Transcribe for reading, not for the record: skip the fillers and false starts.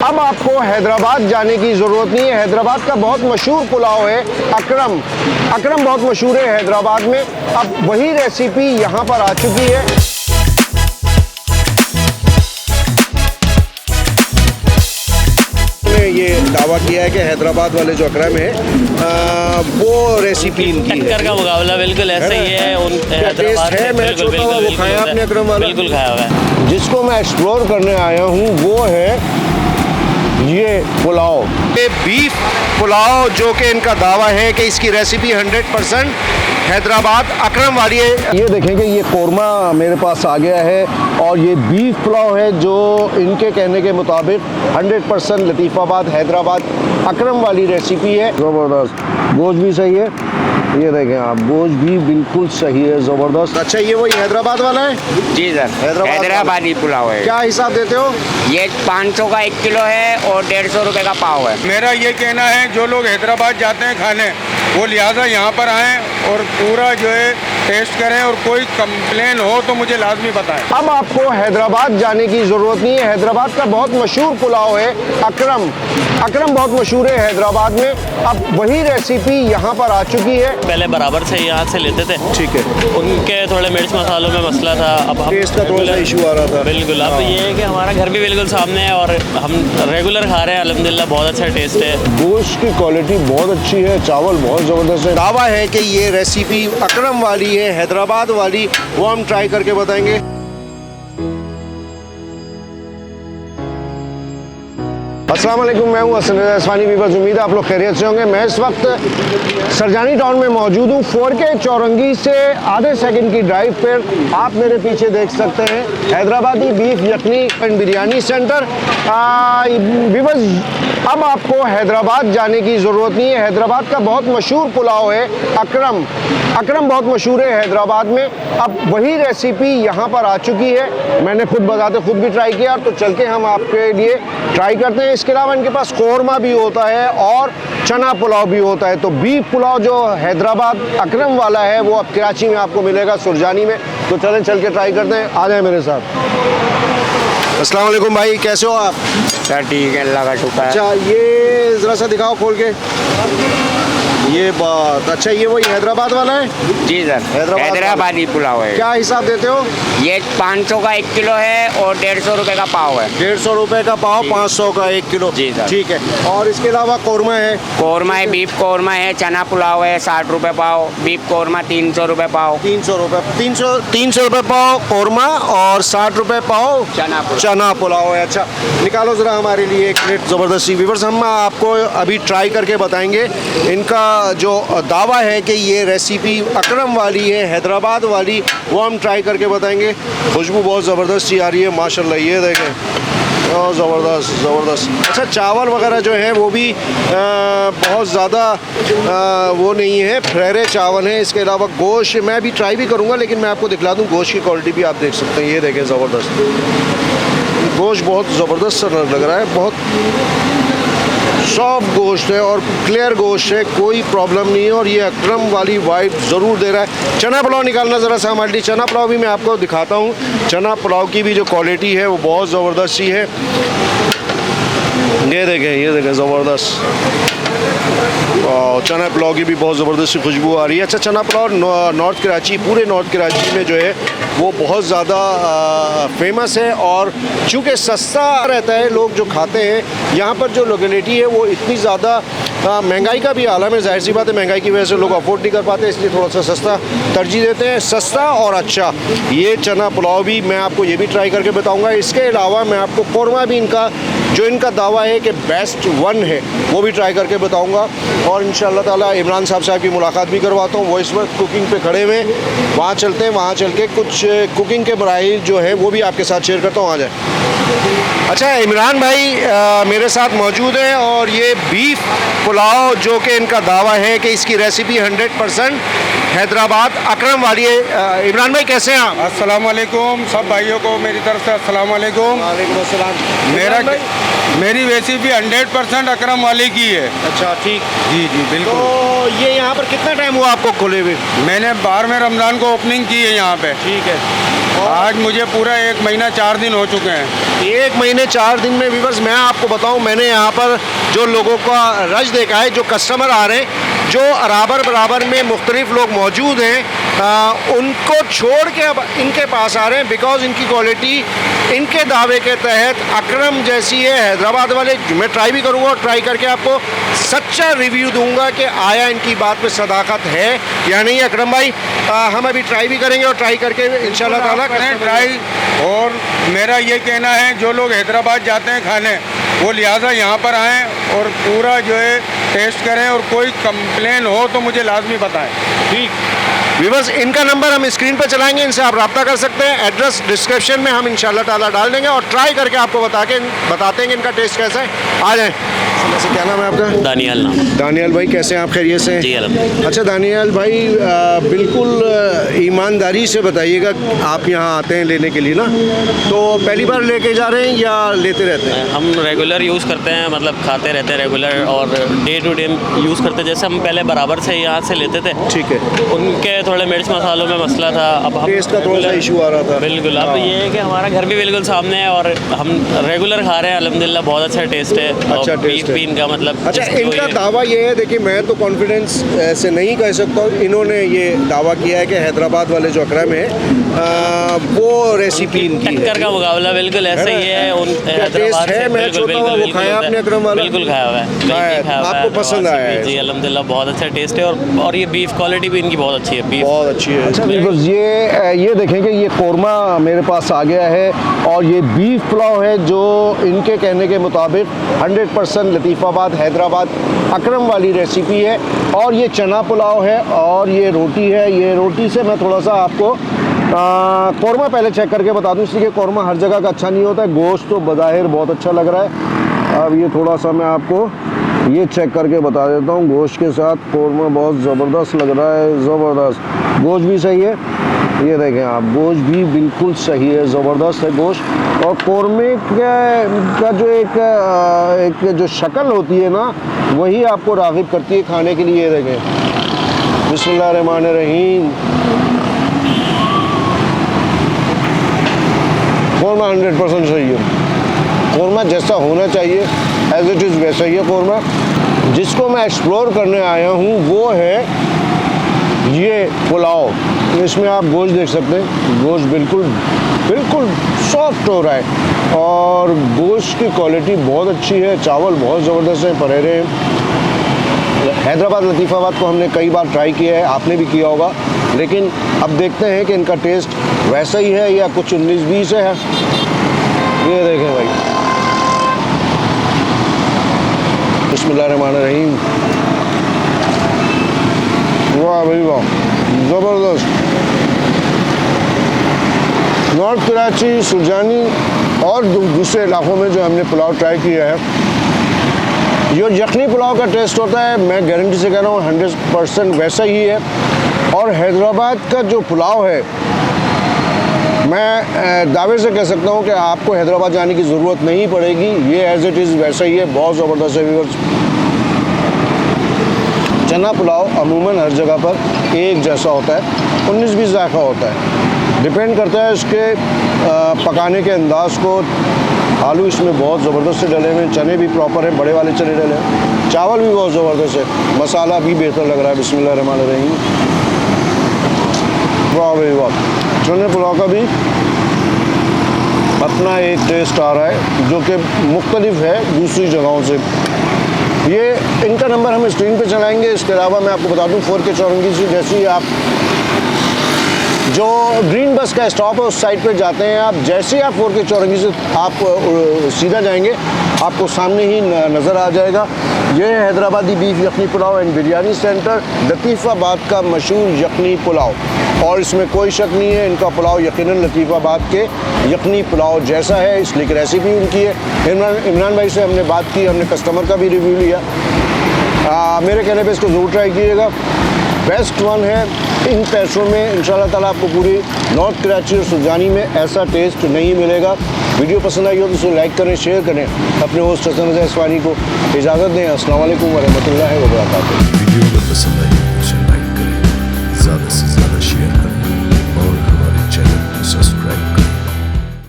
अब आपको हैदराबाद जाने की ज़रूरत नहीं है। हैदराबाद का बहुत मशहूर पुलाव है अकरम। अकरम बहुत मशहूर है हैदराबाद में। अब वही रेसिपी यहाँ पर आ चुकी है। ये दावा किया है कि हैदराबाद वाले जो अकरम है वो रेसिपी इनकी है। टक्कर का मुकाबला बिल्कुल ऐसा ही है। टेस्ट है, मैं छोटा हुआ वो खाया आपने अकरम वाला? बिल्कुल खाया हुआ है। जिसको मैं एक्सप्लोर करने आया हूँ वो है ये पुलाव, ये बीफ पुलाव, जो कि इनका दावा है कि इसकी रेसिपी 100% हैदराबाद अकरम वाली है। ये देखें कि ये कोरमा मेरे पास आ गया है और ये बीफ पुलाव है जो इनके कहने के मुताबिक 100% लतीफ़ाबाद हैदराबाद अकरम वाली रेसिपी है। ज़बरदस्त, गोश्त भी सही है, ये देखें आप, गोश्त भी बिल्कुल सही है, ज़बरदस्त। अच्छा, ये वही हैदराबाद वाला है? जी सर, हैदराबादी पुलाव है। क्या हिसाब देते हो? ये 500 का 1 किलो है और 150 रुपए का पाव है। मेरा ये कहना है जो लोग हैदराबाद जाते हैं खाने, वो लिहाजा यहाँ पर आएँ और पूरा जो है टेस्ट करें, और कोई कंप्लेन हो तो मुझे लाजमी बताएं। अब आपको हैदराबाद जाने की ज़रूरत नहीं है। हैदराबाद का बहुत मशहूर पुलाव है अकरम। अकरम बहुत मशहूर है हैदराबाद में। अब वही रेसिपी यहाँ पर आ चुकी है। पहले बराबर से यहाँ से लेते थे, ठीक है, उनके थोड़े मिर्च मसालों में मसला था। अब हम टेस्ट का थोड़ा सा इशू आ रहा था। बिल्कुल, अब ये है कि हमारा घर भी बिल्कुल सामने है और हम रेगुलर खा रहे हैं। अल्हम्दुलिल्लाह बहुत अच्छा टेस्ट है। गोश्त की क्वालिटी बहुत अच्छी है, चावल बहुत ज़बरदस्त है। दावा है कि ये रेसिपी अकरम वाली है, हैदराबाद वाली, वो हम ट्राई करके बताएंगे। अस्सलाम वालेकुम, मैं हूँ हसन रज़ा इस्फानी। वीवर्स, उम्मीद है आप लोग खैरियत से होंगे। मैं इस वक्त सरजानी टाउन में मौजूद हूँ। 4K चौरंगी से आधे सेकंड की ड्राइव पर आप मेरे पीछे देख सकते हैं Hyderabadi beef yakhni and biryani centre. Viewers, अब आपको हैदराबाद जाने की ज़रूरत नहीं है। हैदराबाद का बहुत मशहूर पुलाव है अकरम। अकरम बहुत मशहूर है हैदराबाद में। अब वही रेसिपी यहाँ पर आ चुकी है। मैंने खुद बताते खुद भी ट्राई किया, तो चल के हम आपके लिए ट्राई करते हैं। इसके अलावा इनके पास कौरमा भी होता है और चना पुलाव भी होता है। तो बीफ पुलाव जो हैदराबाद अकरम वाला है वो अब कराची में आपको मिलेगा, सुरजानी में। तो चलें चल के ट्राई करते हैं, आ जाए मेरे साथ। अस्सलाम वालेकुम भाई, कैसे हो आप? सर ठीक है, अल्लाह का शुक्र है। अच्छा, ये ज़रा सा दिखाओ खोल के। ये बात, अच्छा, ये वही हैदराबाद वाला है? जी सर, हैदराबादी पुलाव है। क्या हिसाब देते हो? ये 500 का 1 किलो है और 150 रुपए का पाव है। 150 रुपए का पाव, 500 का 1 किलो। जी सर। ठीक है, और इसके अलावा कौरमा है? कौरमा है, बीफ कौरमा है, चना पुलाव है 60 रुपए पाव, बीफ कौरमा 300 रुपए पाव। 300 रुपए, 300 रुपए पाव कौरमा और 60 रुपए पाव चना पुलाव है। अच्छा, निकालो ज़रा हमारे लिए एक प्लेट। ज़बरदस्ती व्यूअर्स, हम आपको अभी ट्राई करके बताएंगे। इनका जो दावा है कि ये रेसिपी अकरम वाली है, हैदराबाद वाली, वो हम ट्राई करके बताएंगे। खुशबू बहुत ज़बरदस्त सी आ रही है माशाल्लाह, ये देखें, बहुत ज़बरदस्त ज़बरदस्त। अच्छा, चावल वगैरह जो है वो भी बहुत ज़्यादा वो नहीं है, फ्रेरे चावल हैं। इसके अलावा गोश्त मैं भी ट्राई भी करूँगा, लेकिन मैं आपको दिखला दूँ गोश्त की क्वालिटी भी आप देख सकते हैं। ये देखें, ज़बरदस्त गोश्त, बहुत ज़बरदस्त सा लग रहा है, बहुत सॉफ्ट गोश्त है और क्लियर गोश्त है, कोई प्रॉब्लम नहीं है। और ये अकरम वाली वाइब ज़रूर दे रहा है। चना पुलाव निकालना ज़रा सा हमारे लिए। चना पुलाव भी मैं आपको दिखाता हूँ। चना पुलाव की भी जो क्वालिटी है वो बहुत ज़बरदस्त सी है। ये देखें ज़बरदस्त। और चना पुलाव की भी बहुत ज़बरदस्त सी खुशबू आ रही है। अच्छा, चना पुलाव नॉर्थ कराची, पूरे नॉर्थ कराची में जो है वो बहुत ज़्यादा फेमस है, और चूँकि सस्ता रहता है, लोग जो खाते हैं यहाँ पर जो लोकेलिटी है वो इतनी ज़्यादा महंगाई का भी आलम है। जाहिर सी बात है, महंगाई की वजह से लोग अफोर्ड नहीं कर पाते, इसलिए थोड़ा सा सस्ता तरजीह देते हैं, सस्ता और अच्छा। ये चना पुलाव भी मैं आपको ये भी ट्राई करके बताऊँगा। इसके अलावा मैं आपको कौरमा भी इनका दावा है कि बेस्ट वन है, वो भी ट्राई करके बताऊँगा। और इंशाअल्लाह ताला इमरान साहब की मुलाकात भी करवाता हूँ। वो इस वक्त कुकिंग पे खड़े हुए, वहाँ चलते हैं, वहाँ चल के कुछ कुकिंग के मराहिल जो है वो भी आपके साथ शेयर करता हूँ। आ जाए। अच्छा, इमरान भाई मेरे साथ मौजूद हैं, और ये बीफ पुलाव जो कि इनका दावा है कि इसकी रेसिपी 100% हैदराबाद अकरम वाली है। इमरान भाई, कैसे हैं आप? अस्सलाम वालेकुम, सब भाइयों को मेरी तरफ से अस्सलाम वालेकुम। वालेकुम अस्सलाम। मेरी रेसिपी 100% अकरम वाले की है। अच्छा, ठीक। जी जी बिल्कुल। तो ये यहाँ पर कितना टाइम हुआ आपको खोले हुए? मैंने 12वें रमज़ान को ओपनिंग की है यहाँ पे। ठीक है। आज मुझे पूरा 1 महीना 4 दिन हो चुके हैं। 1 महीने 4 दिन में व्यूअर्स मैं आपको बताऊं, मैंने यहाँ पर जो लोगों का रश देखा है, जो कस्टमर आ रहे हैं, जो बराबर में मुख्तलिफ लोग मौजूद हैं, उनको छोड़ के अब इनके पास आ रहे हैं बिकॉज इनकी क्वालिटी इनके दावे के तहत अकरम जैसी है। हैदराबाद वाले, मैं ट्राई भी करूँगा और ट्राई करके आपको सच्चा रिव्यू दूंगा कि आया इनकी बात में सदाकत है या नहीं। अकरम भाई, हम अभी ट्राई भी करेंगे और ट्राई करके इंशाल्लाह ताला करें ट्राई। और मेरा ये कहना है, जो लोग हैदराबाद जाते हैं खाने, वो लिहाजा यहाँ पर आएँ और पूरा जो है टेस्ट करें, और कोई कंप्लेन हो तो मुझे लाजमी बताएं। ठीक। व्यूअर्स, इनका नंबर हम स्क्रीन पर चलाएंगे, इनसे आप रब्ता कर सकते हैं। एड्रेस डिस्क्रिप्शन में हम इंशाल्लाह ताला डाल देंगे और ट्राई करके आपको बताते हैं कि इनका टेस्ट कैसा है। आ जाएँ। वैसे क्या नाम है आपका? दानियाल नाम। दानियाल भाई, कैसे हैं आप? खैरियत से? जी अल्हम्दुलिल्लाह। अच्छा दानियाल भाई, बिल्कुल ईमानदारी से बताइएगा, आप यहाँ आते हैं लेने के लिए ना, तो पहली बार लेके जा रहे हैं या लेते रहते हैं? हम रेगुलर यूज़ करते हैं, मतलब खाते रहते हैं रेगुलर, और डे टू डे यूज़ करते हैं। जैसे हम पहले बराबर से यहाँ से लेते थे, ठीक है। उनके थोड़े मिर्च मसालों में मसला था, अब हम टेस्ट का थोड़ा सा इशू आ रहा था। बिल्कुल। अब ये है कि हमारा घर भी बिल्कुल सामने है और हम रेगुलर खा रहे हैं अल्हम्दुलिल्लाह। बहुत अच्छा टेस्ट है। अच्छा और टेस्ट है इनका मतलब अच्छा, इनका दावा ये है, देखिए मैं तो कॉन्फिडेंस से नहीं कह सकता हूँ, इन्होंने ये दावा किया है कि हैदराबाद वाले जो अकरम है वो रेसिपी इनकी है। टक्कर का मुकाबला बिल्कुल ऐसा ही है। उन हैदराबाद है, से मैं छोटा हुआ वो खाया आपने अकरम वाला? बिल्कुल खाया हुआ है। आपको पसंद आया है? जी अल्हम्दुलिल्लाह, बहुत अच्छा टेस्ट है। और ये बीफ क्वालिटी भी इनकी बहुत अच्छी है। बीफ बहुत अच्छी है। अच्छा बिल्कुल, ये देखें कि ये कोरमा मेरे पास आ गया है और ये बीफ पुलाव है जो इनके कहने के मुताबिक 100% लतीफ़ाबाद हैदराबाद अकरम वाली रेसिपी है। और ये चना पुलाव है और ये रोटी है। ये रोटी से मैं थोड़ा सा आपको कोरमा पहले चेक करके बता दूं, इसलिए कि कोरमा हर जगह का अच्छा नहीं होता है। गोश्त तो बज़ाहिर बहुत अच्छा लग रहा है। अब ये थोड़ा सा मैं आपको ये चेक करके बता देता हूँ। गोश्त के साथ कोरमा बहुत ज़बरदस्त लग रहा है, ज़बरदस्त। गोश्त भी सही है, ये देखें आप, गोश्त भी बिल्कुल सही है, ज़बरदस्त है गोश्त। और कोरमे का जो एक जो शक्ल होती है ना, वही आपको राग़िब करती है खाने के लिए। ये देखें, बिस्मिल्लाहिर्रहमानिर्रहीम। कोरमा 100% सही है। कोरमा जैसा होना चाहिए एज इट इज़ वैसा ही है कोरमा। जिसको मैं एक्सप्लोर करने आया हूँ वो है ये पुलाव। इसमें आप गोश्त देख सकते हैं, गोश्त बिल्कुल सॉफ्ट हो रहा है और गोश्त की क्वालिटी बहुत अच्छी है। चावल बहुत ज़बरदस्त है, परहेरे हैं। हैदराबाद लतीफ़ाबाद को हमने कई बार ट्राई किया है, आपने भी किया होगा, लेकिन अब देखते हैं कि इनका टेस्ट वैसा ही है या कुछ 19-20 है। ये देखें भाई, बिस्मिल्लाहिर्रहमानिर्रहीम। वाह भाई वाह, ज़बरदस्त। नॉर्थ कराची, सुरजानी और दूसरे इलाक़ों में जो हमने पुलाव ट्राई किया है, जो यखनी पुलाव का टेस्ट होता है, मैं गारंटी से कह रहा हूँ 100% वैसा ही है। और हैदराबाद का जो पुलाव है, मैं दावे से कह सकता हूँ कि आपको हैदराबाद जाने की ज़रूरत नहीं पड़ेगी। ये एज़ इट इज़ वैसा ही है, बहुत ज़बरदस्त है व्यूअर्स। चना पुलाव अमूमन हर जगह पर एक जैसा होता है, 19-20 जायका होता है, डिपेंड करता है इसके पकाने के अंदाज़ को। आलू इसमें बहुत ज़बरदस्त से डले हुए हैं, चने भी प्रॉपर हैं, बड़े वाले चने डले हैं, चावल भी बहुत ज़बरदस्त है, मसाला भी बेहतर लग रहा है। बिस्मिल्लाहिर्रहमानिर्रहीम। वाह भाई वाह, चने पुलाव का भी अपना एक टेस्ट आ रहा है जो कि मुख्तलिफ है दूसरी जगहों से। ये इनका नंबर हम स्क्रीन पे चलाएंगे। इसके अलावा मैं आपको बता दूं, 4K चौरंगी से जैसे ही आप जो ग्रीन बस का स्टॉप है उस साइड पे जाते हैं, आप जैसे ही आप 4K चौरंगी से आप सीधा जाएंगे, आपको सामने ही नज़र आ जाएगा। ये है Hyderabadi beef yakhni pulao and biryani centre, Latifabad का मशहूर यखनी पुलाव। और इसमें कोई शक नहीं है, इनका पुलाव यकीनन लतीफ़ाबाद के यखनी पुलाव जैसा है, इसलिए कि रेसिपी उनकी है। इमरान भाई से हमने बात की, हमने कस्टमर का भी रिव्यू लिया। मेरे कहने पे इसको ज़रूर ट्राई कीजिएगा, बेस्ट वन है। इन पैसों में इंशाल्लाह ताला आपको पूरी नॉर्थ कराची और सुरजानी में ऐसा टेस्ट नहीं मिलेगा। वीडियो पसंद आई हो तो इसे लाइक करें, शेयर करें। अपने होस्ट हसन रज़ा इस्वानी को इजाज़त दें। अस्सलाम वालेकुम व रहमतुल्लाहि व बरकातुहू। सुन रहे हैं।